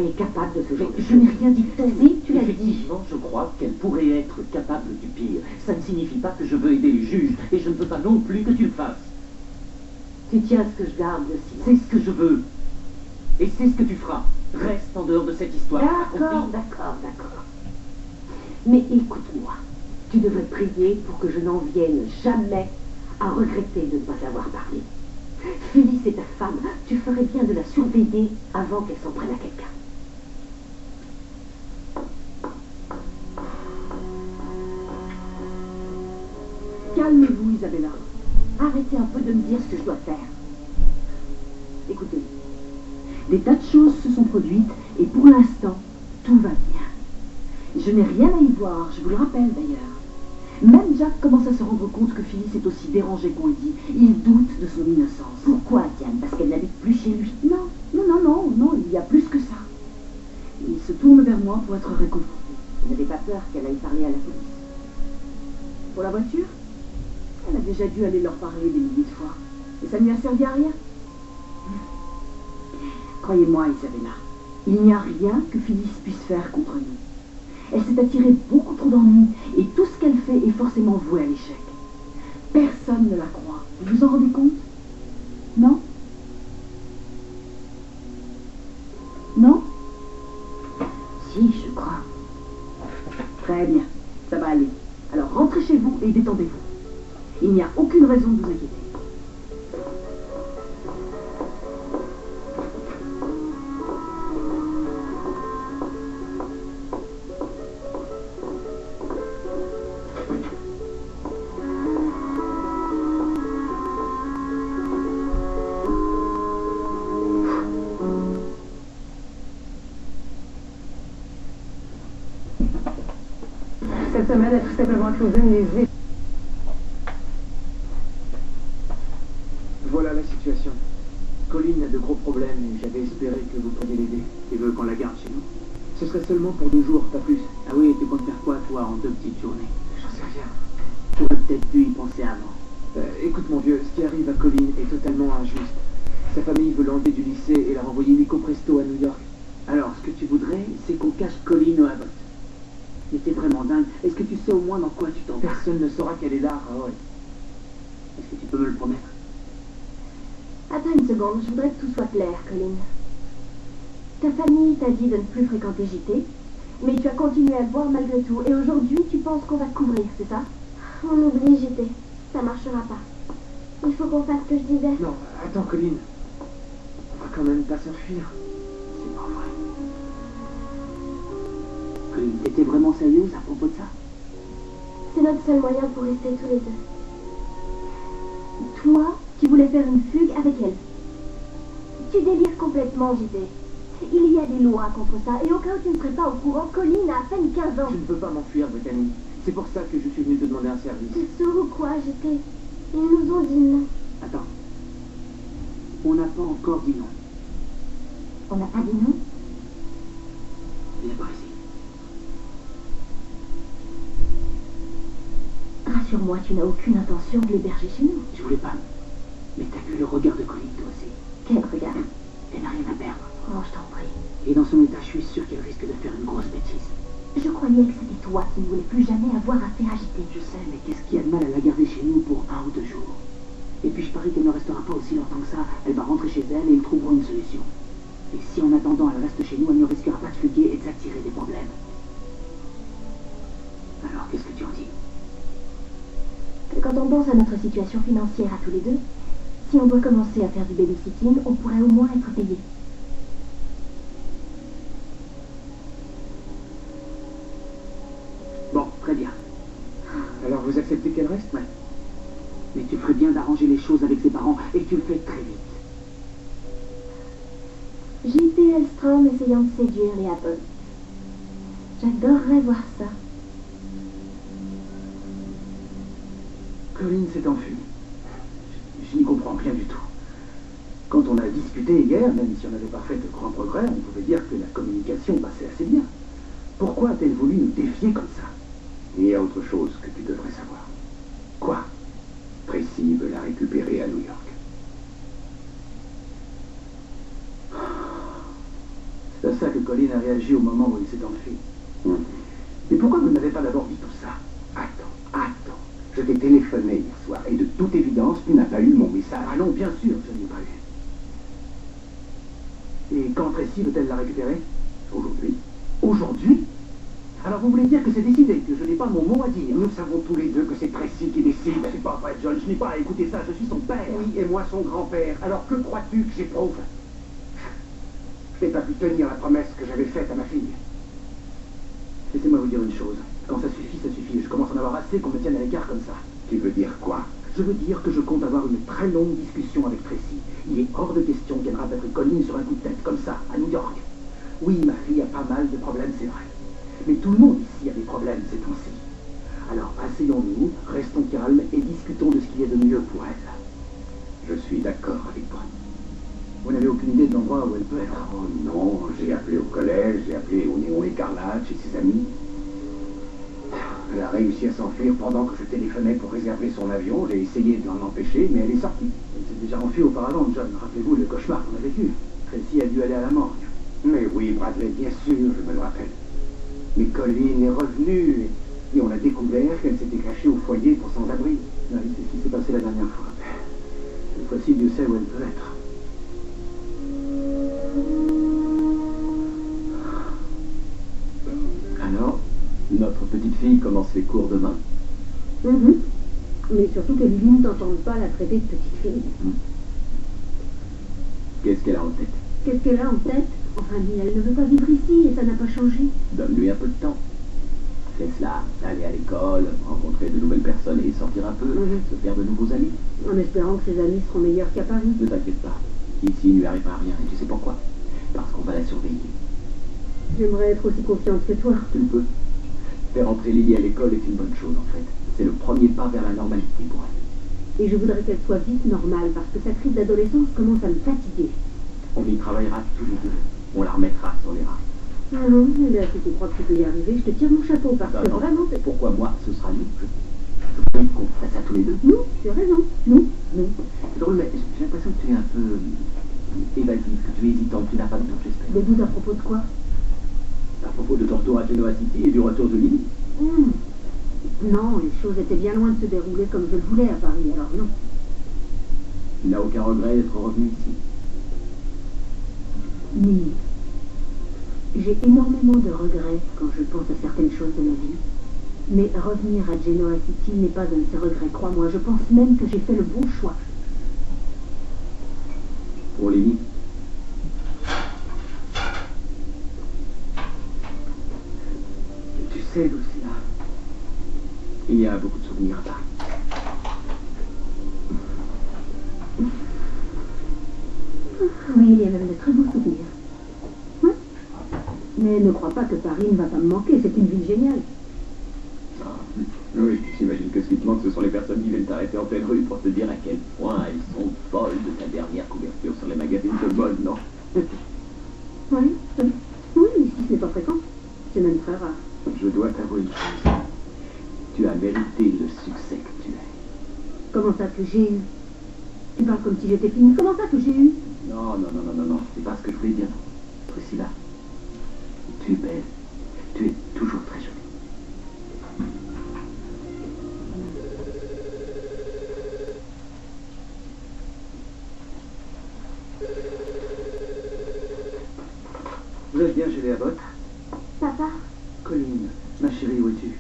est capable de ce genre de Je choses. n'ai rien dit de tout. Oui, tu l'as dit. Effectivement, je crois qu'elle pourrait être capable du pire. Ça ne signifie pas que je veux aider les juges, et je ne veux pas non plus que tu le fasses. Tu tiens à ce que je garde le silence. C'est ce que je veux. Et c'est ce que tu feras. Reste en dehors de cette histoire. D'accord, Compris? d'accord, d'accord. Mais écoute-moi, tu devrais prier pour que je n'en vienne jamais à regretter de ne pas t'avoir parlé. Phyllis est ta femme, tu ferais bien de la surveiller avant qu'elle s'en prenne à quelqu'un. Calmez-vous, Isabella. Arrêtez un peu de me dire ce que je dois faire. Écoutez, des tas de choses se sont produites et pour l'instant, tout va bien. Je n'ai rien à y voir, je vous le rappelle d'ailleurs. Même Jack commence à se rendre compte que Phyllis est aussi dérangée qu'on le dit. Il doute de son innocence. Pourquoi, Diane? Parce qu'elle n'habite plus chez lui? Non, il y a plus que ça. Il se tourne vers moi pour être réconforté. Il n'avait pas peur qu'elle aille parler à la police. Pour la voiture, elle a déjà dû aller leur parler des milliers de fois. Et ça ne lui a servi à rien. Croyez-moi, Isabella, il n'y a rien que Phyllis puisse faire contre nous. Elle s'est attirée beaucoup trop d'ennuis et tout ce qu'elle fait est forcément voué à l'échec. Personne ne la croit. Vous vous en rendez compte? Non? Non? Si, je crois. Très bien, ça va aller. Alors rentrez chez vous et détendez-vous. Il n'y a aucune raison de vous inquiéter. Cette semaine a tout simplement causé une hésite. Voilà la situation. Colline a de gros problèmes et j'avais espéré que vous pourriez l'aider. Tu veux qu'on la garde chez nous? Ce serait seulement pour 2 jours, pas plus. Ah oui, tu comptes faire quoi, toi, en 2 petites journées? J'en sais rien. J'aurais peut-être dû y penser avant. Écoute mon vieux, ce qui arrive à Colline est totalement injuste. Sa famille veut l'enlever du lycée et la renvoyer illico presto à New York. Alors, ce que tu voudrais, c'est qu'on cache Colline au Abbott. Mais t'es vraiment dingue. Est-ce que tu sais au moins dans quoi tu t'embarques? Personne ne saura qu'elle est là. Ah ouais. Est-ce que tu peux me le promettre? Attends une seconde, je voudrais que tout soit clair, Colin. Ta famille t'a dit de ne plus fréquenter JT, mais tu as continué à le voir malgré tout, et aujourd'hui tu penses qu'on va te couvrir, c'est ça? On oublie JT, ça marchera pas. Il faut qu'on fasse ce que je disais. Non, attends Colline. On va quand même pas s'enfuir. C'est pas vrai. Colline, t'étais vraiment sérieuse à propos de ça? C'est notre seul moyen pour rester tous les deux. Toi, tu voulais faire une fugue avec elle. Tu délires complètement, JT. Il y a des lois contre ça, et au cas où tu ne serais pas au courant, Colline a à peine 15 ans. Je ne peux pas m'enfuir, Brittany. C'est pour ça que je suis venu te demander un service. T'es sourd ou quoi, JT? Ils nous ont dit non. Attends. On n'a pas encore dit non. On n'a pas dit non? Viens par ici. Rassure-moi, tu n'as aucune intention de l'héberger chez nous. Je voulais pas. Mais t'as vu le regard de Colline, toi aussi. Quel regard? Elle n'a rien à perdre. Oh, je t'en prie. Et dans son état, je suis sûr qu'elle risque de faire une grosse bêtise. Je croyais que c'était toi qui ne voulais plus jamais avoir affaire à JT. Je sais, mais qu'est-ce qu'il y a de mal à la garder chez nous pour 1 ou 2 jours? Et puis je parie qu'elle ne restera pas aussi longtemps que ça. Elle va rentrer chez elle et ils trouveront une solution. Et si en attendant elle reste chez nous, elle ne risquera pas de fuguer et de s'attirer des problèmes. Alors qu'est-ce que tu en dis? Quand on pense à notre situation financière à tous les deux, si on doit commencer à faire du babysitting, on pourrait au moins être payé. Bon, très bien. Alors vous acceptez qu'elle reste? Ouais. Mais tu ferais bien d'arranger les choses avec ses parents et tu le fais très vite. J.P. Hellstrom essayant de séduire les Abbott. J'adorerais voir ça. Colline s'est enfuie. Je n'y comprends rien du tout. Quand on a discuté hier, même si on n'avait pas fait de grands progrès, on pouvait dire que la communication passait assez bien. Pourquoi a-t-elle voulu nous défier comme ça? Il y a autre chose que tu devrais savoir. Quoi? Tracy veut la récupérer à New York. C'est un que Colin a réagi au moment où il s'est enfui. Mais pourquoi vous ne m'avez pas d'abord dit tout ça? Attends. Je t'ai téléphoné hier soir et de toute évidence, tu n'as pas eu mon message. Ah non, bien sûr, je ne l'ai pas eu. Et quand Tracy veut-elle la récupérer? Aujourd'hui, Aujourd'hui? Alors vous voulez dire que c'est décidé, que je n'ai pas mon mot à dire? nous savons tous les deux que c'est Tracy qui décide. C'est pas vrai, John, je n'ai pas à écouter ça, je suis son père. Oui, et moi son grand-père. Alors que crois-tu que j'éprouve? Je n'ai pas pu tenir la promesse que j'avais faite à ma fille. Laissez-moi vous dire une chose. Quand ça suffit, ça suffit. Je commence à en avoir assez qu'on me tienne à l'écart comme ça. Tu veux dire quoi? Je veux dire que je compte avoir une très longue discussion avec Tracy. Il est hors de question qu'elle rabattre Colin sur un coup de tête, comme ça, à New York. Oui, ma fille a pas mal de problèmes, c'est vrai. Mais tout le monde ici a des problèmes ces temps-ci. Alors, asseyons-nous, restons calmes et discutons de ce qu'il y a de mieux pour elle. Je suis d'accord avec toi. Vous n'avez aucune idée de l'endroit où elle peut être? Oh non, j'ai appelé au collège, j'ai appelé au Néon Écarlate chez ses amis. Elle a réussi à s'enfuir pendant que je téléphonais pour réserver son avion. J'ai essayé de l'en empêcher, mais elle est sortie. Elle s'est déjà enfuie auparavant, John. Rappelez-vous le cauchemar qu'on a vécu. Tracy a dû aller à la morgue. Mais oui, Bradley, bien sûr, je me le rappelle. Mais Colin est revenue et on a découvert qu'elle s'était cachée au foyer pour sans-abri. Oui, c'est ce qui s'est passé la dernière fois. Cette fois-ci, Dieu sait où elle peut être. Alors, notre petite fille commence les cours demain. Mais surtout que Lily ne t'entende pas la traiter de petite fille. Qu'est-ce qu'elle a en tête? Qu'est-ce qu'elle a en tête? Enfin, mais elle ne veut pas vivre ici et ça n'a pas changé. Donne-lui un peu de temps. Laisse-la aller à l'école, rencontrer de nouvelles personnes et sortir un peu, se faire de nouveaux amis. En espérant que ses amis seront meilleurs qu'à Paris. Ne t'inquiète pas. Ici, il ne lui arrivera rien. Et tu sais pourquoi? Parce qu'on va la surveiller. J'aimerais être aussi confiante que toi. Tu le peux. Faire entrer Lily à l'école est une bonne chose, en fait. C'est le premier pas vers la normalité pour elle. Et je voudrais qu'elle soit vite normale parce que sa crise d'adolescence commence à me fatiguer. On y travaillera tous les deux. On la remettra sur les rails. Ah non, mais là, si tu crois que tu peux y arriver, je te tire mon chapeau parce que Non, vraiment, c'est... Pourquoi moi, ce sera nous? Je veux qu'on fasse ça tous les deux. Nous, tu as raison. Nous. C'est drôle, mais j'ai l'impression que tu es un peu évasif, que tu es hésitant, que tu n'as pas de doute, j'espère. Des doutes à propos de quoi? À propos de ton retour à Genoa City et du retour de Lily. Non, les choses étaient bien loin de se dérouler comme je le voulais à Paris, alors non. Tu n'as aucun regret d'être revenu ici. Ni. J'ai énormément de regrets quand je pense à certaines choses de ma vie. Mais revenir à Genoa City n'est pas un de ces regrets, crois-moi. Je pense même que j'ai fait le bon choix. Pour Lily. Tu sais, Lucia, Il y a beaucoup de souvenirs à Paris. Oui, il y a même de très beaux souvenirs. Mais ne crois pas que Paris ne va pas me manquer, c'est une ville géniale. Oui, j'imagine que ce qui te manque, ce sont les personnes qui viennent t'arrêter en pleine rue pour te dire à quel point elles sont folles de ta dernière couverture sur les magazines de mode, non? Oui, mais ici ce n'est pas fréquent. C'est même très rare. Je dois t'avouer une chose. Tu as mérité le succès que tu as. Comment ça que j'ai eu? Tu parles comme si j'étais finie. Comment ça que j'ai eu? Non, c'est pas ce que je voulais dire. Priscilla, tu es belle. Tu es toujours très jolie. vous êtes bien chez les Abbott? Papa, Colin, ma chérie, où es-tu?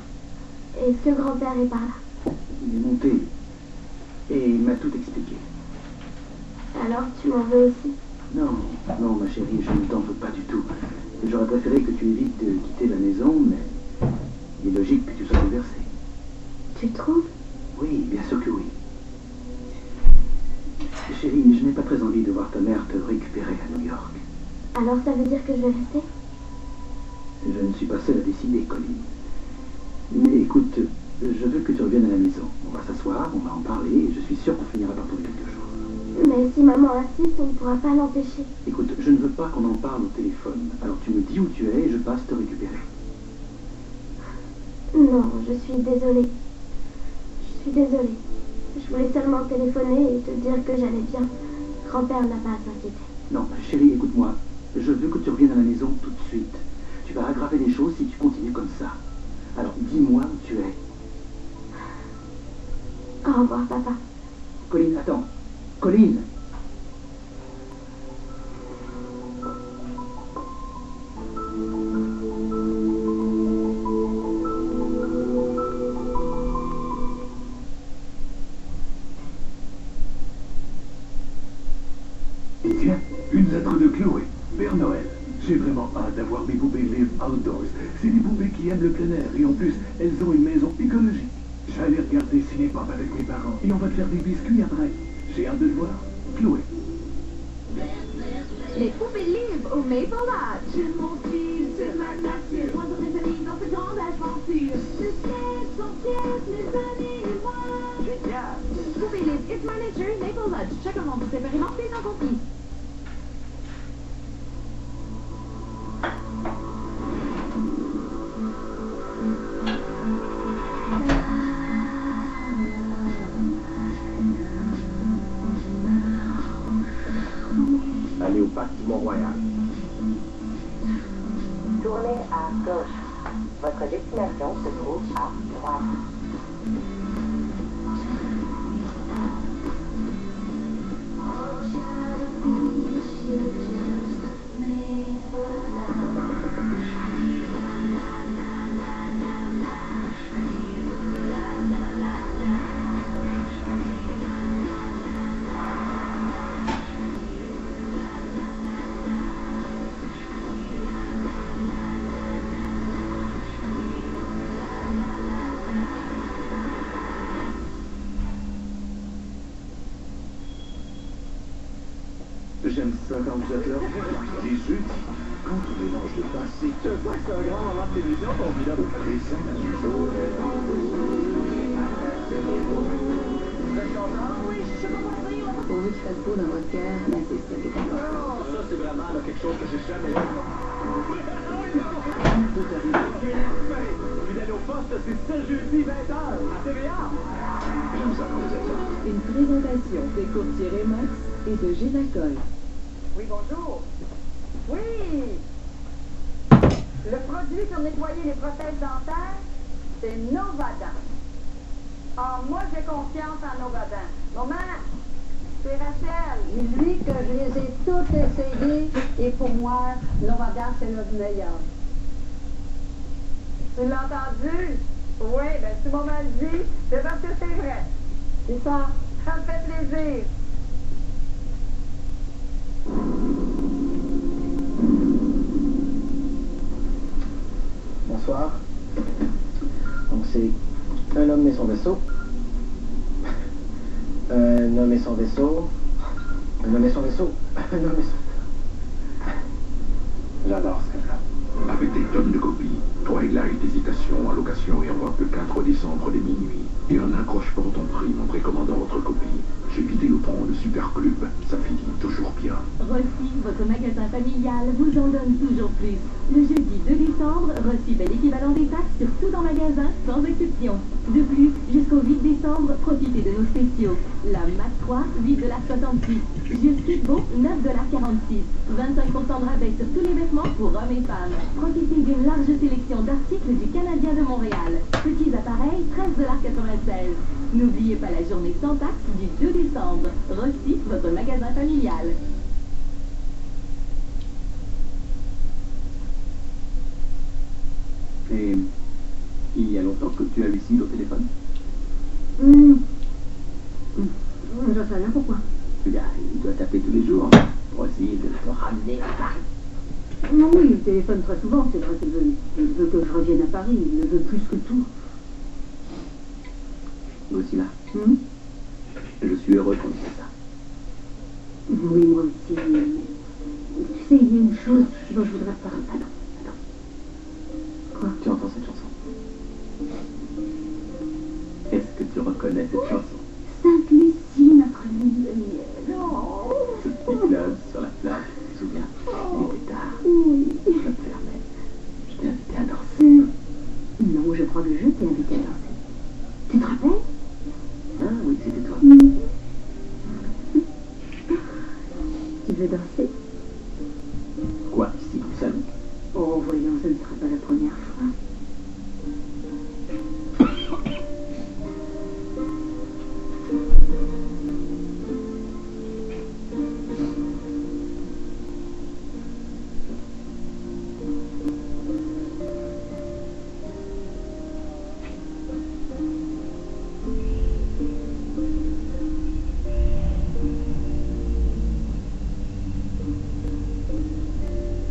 est-ce que grand-père est par là? Il est monté et il m'a tout expliqué. Alors tu m'en veux aussi? Non, ma chérie, je ne t'en veux pas du tout. J'aurais préféré que tu évites de quitter la maison, mais il est logique que tu sois bouleversée. Tu trouves? Oui, bien sûr que oui. Chérie, je n'ai pas très envie de voir ta mère te récupérer à New York. Alors ça veut dire que je vais rester? Je ne suis pas seul à décider, Colin. Mais écoute, je veux que tu reviennes à la maison. On va s'asseoir, on va en parler, et je suis sûr qu'on finira par trouver quelque chose. Mais si maman insiste, on ne pourra pas l'empêcher. Écoute, je ne veux pas qu'on en parle au téléphone. Alors tu me dis où tu es et je passe te récupérer. Non, je suis désolée. Je suis désolée. Je voulais seulement téléphoner et te dire que j'allais bien. Grand-père n'a pas à s'inquiéter. Non, chérie, écoute-moi. Je veux que tu reviennes à la maison tout de suite. Tu vas aggraver les choses si tu continues comme ça. Alors dis-moi où tu es. Au revoir, papa. Colline, attends. Colline! Tiens, une lettre de Chloé. Père Noël. J'ai vraiment hâte d'avoir mes poupées Live Outdoors. C'est des poupées qui aiment le plein air et en plus, elles ont une maison écologique. J'allais regarder Cinépop avec mes parents et on va te faire des biscuits après. J'ai hâte de te voir. Chloé. Les poupées Live au Maple Lodge. Je m'enfuis sur ma nature. Moi, je reste dans cette grande aventure. Le ciel, son ciel, les années et moi. Génial! Poupées Live, It's My Nature, Maple Lodge. Chaque membre séparément, les non compris. Allez au parc du Mont-Royal. Tournez à gauche. Votre destination se trouve à droite. J'aime ça quand vous êtes là. Les jeudis, quand on mélange le passé, c'est un grand moment de télévision formidable. Présent du jour. Pourvu qu'il fasse beau dans votre cœur, ben c'est ça qui est important. Ça, c'est vraiment là, quelque chose que j'ai jamais vu. Fidèle au poste, c'est ce jeudi 20h à TVA. J'aime ça quand vous êtes là. Une présentation des courtiers Remax et de Génacol. Oui, bonjour. Oui! Le produit pour nettoyer les prothèses dentaires, c'est Novadent. Ah, moi, j'ai confiance en Novadent. Maman, c'est Rachel. Dis-lui que je les ai toutes essayées et pour moi, Novadent, c'est le meilleur. Tu l'as entendu? Oui, ben si maman le dit, c'est parce que c'est vrai. C'est ça. Ça me fait plaisir. Bonsoir. Donc c'est un homme et son vaisseau. Un homme et son vaisseau. Un homme et son vaisseau. Un homme et son... J'adore ce film-là. Avec des tonnes de copies, Twilight Hésitation, en location et en vente le 4 décembre dès minuit. Et en accroche pour ton prix en précommandant votre copie. Chez Vidéotron, le Super Club, ça finit toujours bien. Rossi, votre magasin familial, vous en donne toujours plus. Le jeudi 2 décembre, Rossi fait l'équivalent des taxes sur tout dans magasin, sans exception. De plus, jusqu'au 8 décembre, profitez de nos spéciaux. La Mac 3, 8,68 $. Justice Beau, 9,46 $. 25% de rabais sur tous les vêtements pour hommes et femmes. Profitez d'une large sélection d'articles du Canadien de Montréal. Petits appareils, 13,96 $. N'oubliez pas la journée sans taxe du 2 décembre. Rossi, votre magasin familial. Et il y a longtemps que tu as eu Sid au téléphone? J'en sais rien pourquoi. Eh bien, il doit taper tous les jours pour essayer de te ramener à Paris. Non, oui, il téléphone très souvent, c'est vrai qu'il veut. Il veut que je revienne à Paris, il le veut plus que tout. Moi aussi là. Je suis heureux qu'on ait fait ça. Oui, moi aussi. Mais... Tu sais, il y a une chose dont je voudrais parler. Attends. Quoi? Tu entends cette chanson? Est-ce que tu reconnais cette chanson? Sainte-Lucie, notre lune de miel. Oh. Ce petit club sur la plage, tu te souviens? Il était tard. Oui. Je me fermais. Je t'ai invité à danser. Non, je crois que je t'ai invité à danser. Tu te rappelles? Ah oui, c'était toi. Tu veux danser? voyons, ce ne sera pas la première fois.